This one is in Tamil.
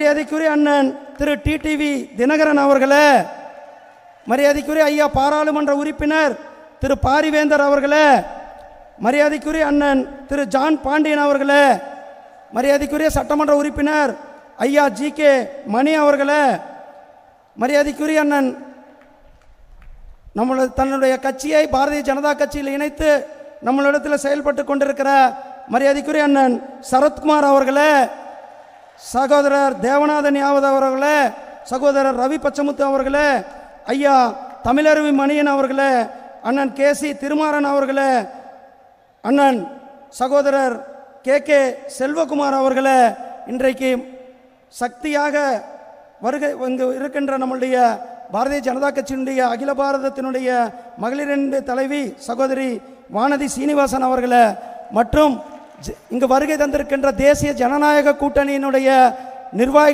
மரியாதைக்குரிய அண்ணன் திரு டிடிவி தினகரன் அவர்களே, மரியாதைக்குரிய ஐயா பாராளுமன்ற உறுப்பினர் திரு பாரிவேந்தர் அவர்களே, மரியாதைக்குரிய அண்ணன் திரு ஜான் பாண்டியன் அவர்களே, மரியாதைக்குரிய சட்டமன்ற உறுப்பினர் ஐயா ஜி.கே. மணி அவர்களே, மரியாதைக்குரிய அண்ணன் தன்னுடைய கட்சியை பாரதிய ஜனதா கட்சியில் இணைத்து நம்மளிடத்தில் செயல்பட்டு கொண்டிருக்கிற மரியாதைக்குரிய அண்ணன் சரத்குமார் அவர்களே, சகோதரர் தேவநாதன் யாவத் அவர்களே, சகோதரர் ரவி பச்சமுத்து அவர்களே, ஐயா தமிழருவி மணியன் அவர்களே, அண்ணன் கே.சி. திருமாறன் அவர்களே, அண்ணன் சகோதரர் கே.கே. செல்வகுமார் அவர்களே, இன்றைக்கு சக்தியாக வருகை இங்கு இருக்கின்ற நம்முடைய பாரதிய ஜனதா கட்சியினுடைய அகில பாரதத்தினுடைய மகளிரின் தலைவி சகோதரி வானதி சீனிவாசன் அவர்களே, மற்றும் இங்கு வருகை தந்திருக்கின்ற தேசிய ஜனநாயக கூட்டணியினுடைய நிர்வாகி